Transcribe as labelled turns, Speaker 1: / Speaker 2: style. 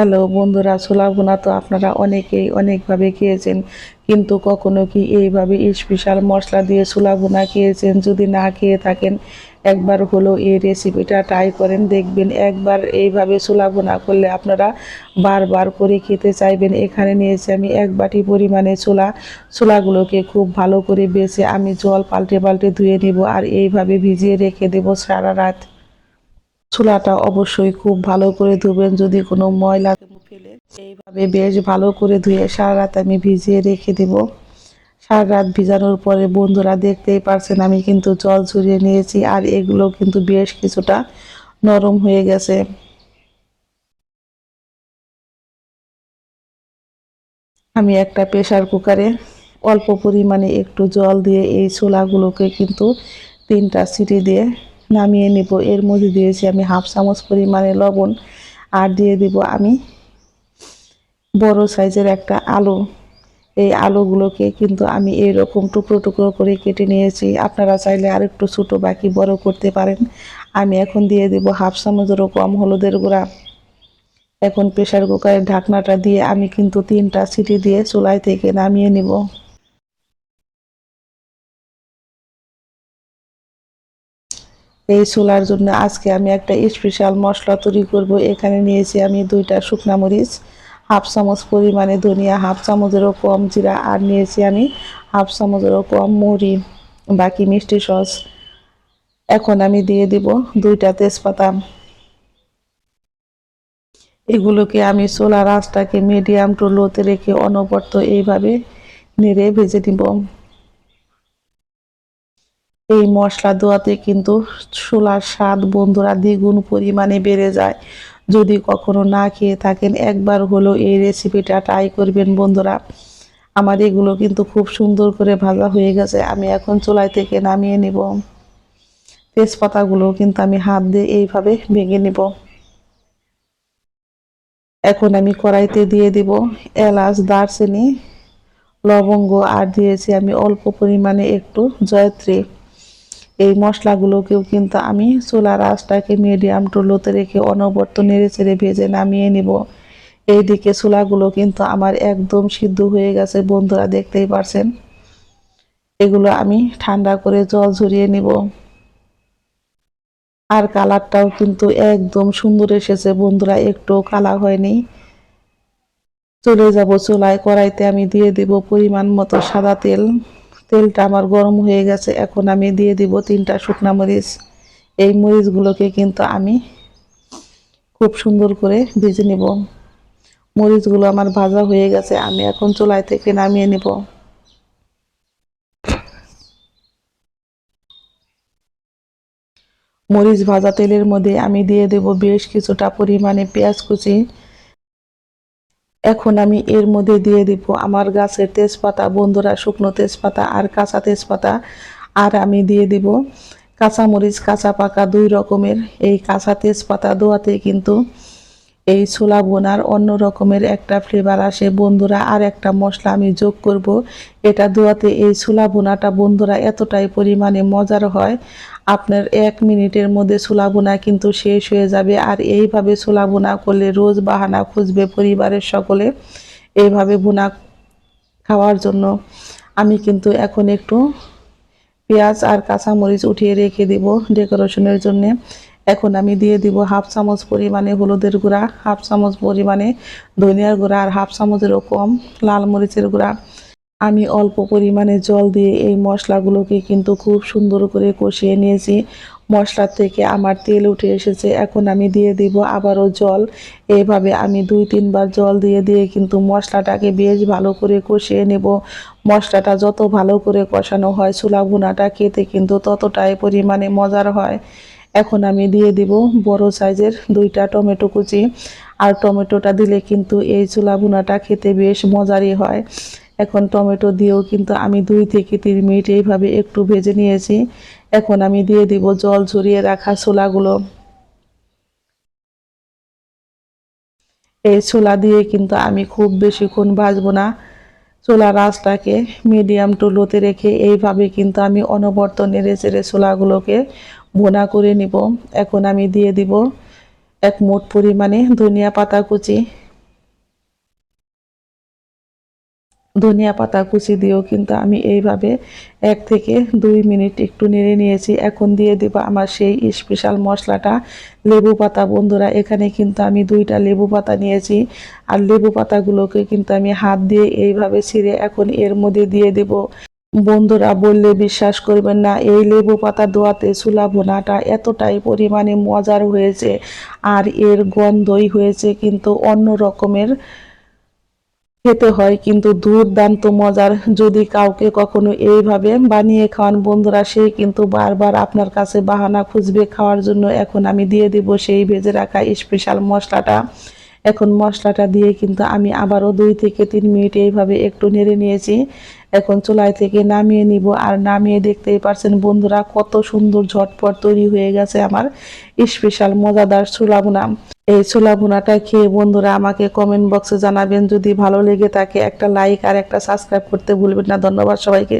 Speaker 1: Hello বন্ধুরা, ছোলা ভুনা তো আপনারা অনেকেই অনেকভাবে খেয়েছেন, কিন্তু কখনো কি এইভাবে স্পেশাল মশলা দিয়ে ছোলা ভুনা খেয়েছেন? যদি না খেয়ে থাকেন, একবার হলো এই রেসিপিটা ট্রাই করেন, দেখবেন একবার এইভাবে ছোলা ভুনা করলে আপনারা বারবার করে খেতে চাইবেন। এখানে নিয়েছি আমি এক বাটি পরিমাণে ছোলাগুলোকে খুব ভালো করে বেছে আমি জল পাল্টে পাল্টে ধুয়ে নেব, আর এইভাবে ভিজিয়ে রেখে দেব সারা রাত। ছোলাটা অবশ্যই খুব ভালো করে ধুবেন, যদি কোনো ময়লা ফেলে এইভাবে বেশ ভালো করে ধুয়ে সারা রাত আমি ভিজিয়ে রেখে দেব। সারা রাত ভিজানোর পরে বন্ধুরা দেখতেই পারছেন আমি কিন্তু জল ঝরিয়ে নিয়েছি, আর এগুলো কিন্তু বেশ কিছুটা নরম হয়ে গেছে। আমি একটা প্রেসার কুকারে অল্প পরিমাণে একটু জল দিয়ে এই ছোলাগুলোকে কিন্তু 3টা সিটি দিয়ে নামিয়ে নেব। এর মধ্যে দিয়েছি আমি হাফ চামচ পরিমাণে লবণ, আর দিয়ে দিব আমি বড় সাইজের একটা আলু। এই আলুগুলোকে কিন্তু আমি এরকম টুকরো টুকরো করে কেটে নিয়েছি, আপনারা চাইলে আর একটু ছোটো বাকি বড় করতে পারেন। আমি এখন দিয়ে দিব হাফ চামচেরও কম হলুদের গুঁড়া। এখন প্রেসার কুকারের ঢাকনাটা দিয়ে আমি কিন্তু 3টা সিটি দিয়ে চুলায় থেকে নামিয়ে নিব। এই ছোলার জন্য আজকে আমি একটা স্পেশাল মশলা তৈরি করব। এখানে নিয়েছি আমি 2টা শুকনা মরিচ, হাফ চামচ পরিমাণে ধনিয়া, হাফ চামচেরও কম জিরা, আর নিয়েছি আমি হাফ চামচেরও কম মৌরি, বাকি মিষ্টি সস। এখন আমি দিয়ে দিব 2টা তেজপাতা। এগুলোকে আমি চুলার আঁচটাকে মিডিয়াম টু লোতে রেখে অনবরত এইভাবে নেড়ে ভেজে নিব। এই মশলা দেওয়াতে কিন্তু ছোলার স্বাদ বন্ধুরা দ্বিগুণ পরিমাণে বেড়ে যায়। যদি কখনো না খেয়ে থাকেন, একবার হলো এই রেসিপিটা ট্রাই করবেন বন্ধুরা। আমার এগুলো কিন্তু খুব সুন্দর করে ভাজা হয়ে গেছে, আমি এখন চুলায় থেকে নামিয়ে নিব। তেজপাতাগুলো কিন্তু আমি হাত দিয়ে এইভাবে ভেঙে নিব। এখন আমি কড়াইতে দিয়ে দিব এলাচ, দারচিনি, লবঙ্গ, আর দিয়েছি আমি অল্প পরিমাণে একটু জয়ত্রী। এই মশলাগুলোকেও কিন্তু আমি চুলার আঁচটাকে মিডিয়াম টু লোতে রেখে অনবরত নেড়ে চেড়ে ভেজে নামিয়ে নিব। এইদিকে ছোলাগুলো কিন্তু আমার একদম সিদ্ধ হয়ে গেছে বন্ধুরা, দেখতেই পারছেন। এগুলো আমি ঠান্ডা করে জল ঝরিয়ে নিব। আর কালারটাও কিন্তু একদম সুন্দর এসেছে বন্ধুরা, একটু কালার হয়নি। চলে যাব চুলায়, কড়াইতে আমি দিয়ে দিব পরিমাণ মতো সাদা তেল। তেলটা আমার গরম হয়ে গেছে, এখন আমি দিয়ে দিব 3টা শুকনা মরিচ। এই মরিচগুলোকে কিন্তু আমি খুব সুন্দর করে ভেজে নিব। মরিচগুলো আমার ভাজা হয়ে গেছে, আমি এখন চুলায় থেকে নামিয়ে নিব। মরিচ ভাজা তেলের মধ্যে আমি দিয়ে দেব বেশ কিছুটা পরিমাণে পেঁয়াজ কুচি। এখন আমি এর মধ্যে দিয়ে দিব আমার গাছের তেজপাতা বন্ধুরা, শুকনো তেজপাতা আর কাঁচা তেজপাতা। আর আমি দিয়ে দিব কাঁচামরিচ, কাঁচা পাকা 2 রকমের। এই কাঁচা তেজপাতা দেওয়াতে কিন্তু এই ছোলা বোনার অন্য রকমের একটা ফ্লেভার আসে বন্ধুরা। আর একটা মশলা আমি যোগ করব, এটা দেওয়াতে এই ছোলা বোনাটা বন্ধুরা এতটাই পরিমাণে মজার হয়, আপনার 1 মিনিটের মধ্যে ছোলা বোনা কিন্তু শেষ হয়ে যাবে। আর এইভাবে ছোলা বোনা করলে রোজ বাহানা খুঁজবে পরিবারের সকলে এইভাবে বোনা খাওয়ার জন্য। আমি কিন্তু এখন একটু পেঁয়াজ আর কাঁচামরিচ উঠিয়ে রেখে দিব ডেকোরেশনের জন্য। এখন আমি দিয়ে দিব হাফ চামচ পরিমাণে হলুদের গুঁড়া, হাফ চামচ পরিমাণে ধনিয়ার গুঁড়া, আর হাফ চামচেরও কম লাল মরিচের গুঁড়া। আমি অল্প পরিমাণে জল দিয়ে এই মশলাগুলোকে কিন্তু খুব সুন্দর করে কষিয়ে নিয়েছি। মশলার থেকে আমার তেল উঠে এসেছে, এখন আমি দিয়ে দিব আবারও জল। এইভাবে আমি 2-3 বার জল দিয়ে দিয়ে কিন্তু মশলাটাকে বেশ ভালো করে কষিয়ে নেব। মশলাটা যত ভালো করে কষানো হয় ছোলা ভুনাটা খেতে কিন্তু ততটাই পরিমাণে মজার হয়। এখন আমি দিয়ে দিব বড় সাইজের 2টা টমেটো কুচি, আর টমেটোটা দিলে কিন্তু এই ছোলা ভুনাটা খেতে বেশ মজারই হয়। এখন টমেটো দিয়েও কিন্তু আমি 2 থেকে 3 মিনিট এইভাবে একটু ভেজে নিয়েছি। এখন আমি দিয়ে দিব জল ঝরিয়ে রাখা ছোলাগুলো। এই ছোলা দিয়ে কিন্তু আমি খুব বেশিক্ষণ ভাজবো না, চুলার আঁচটাকে মিডিয়াম টু লোতে রেখে এইভাবে কিন্তু আমি অনবরত নেড়ে চেড়ে ছোলাগুলোকে ভুনা করে নিব। এখন আমি দিয়ে দিব 1 মুঠ পরিমাণে ধনিয়া পাতা কুচি। ধনিয়া পাতা কুচি দিয়েও কিন্তু আমি এইভাবে 1 থেকে 2 মিনিট একটু নেড়ে নিয়েছি। এখন দিয়ে দেব আমার সেই স্পেশাল মশলাটা, লেবু পাতা। বন্ধুরা, এখানে কিন্তু আমি 2টা লেবু পাতা নিয়েছি, আর লেবু পাতাগুলোকে কিন্তু আমি হাত দিয়ে এইভাবে ছিঁড়ে এখন এর মধ্যে দিয়ে দেব। বন্ধুরা, বললে বিশ্বাস করবেন না, এই লেবু পাতা দোয়াতে ছোলা ভুনাটা এতটাই পরিমাণে মজার হয়েছে, আর এর গন্ধই হয়েছে কিন্তু অন্য রকমের খেতে হয়, কিন্তু দুর্দান্ত মজার। যদি কাউকে কখনো এইভাবে বানিয়ে খাওয়ান বন্ধুরা, সে কিন্তু বারবার আপনার কাছে বাহানা খুঁজবে খাওয়ার জন্য। এখন আমি দিয়ে দিব সেই ভেজে রাখা স্পেশাল মশলাটা। এখন মশলাটা দিয়ে কিন্তু আমি আবারও 2 থেকে 3 মিনিট এইভাবে একটু নেড়ে নিয়েছি। এখন চুলায় থেকে নামিয়ে নিব, আর নামিয়ে দেখতেই পারছেন বন্ধুরা কত সুন্দর ঝটপট তৈরি হয়ে গেছে আমার স্পেশাল মজাদার ছোলা ভুনা। এই ছোলা ভুনাটা খেয়ে বন্ধুরা আমাকে কমেন্ট বক্সে জানাবেন। যদি ভালো লেগে থাকে একটা লাইক আর একটা সাবস্ক্রাইব করতে ভুলবেন না। ধন্যবাদ সবাইকে।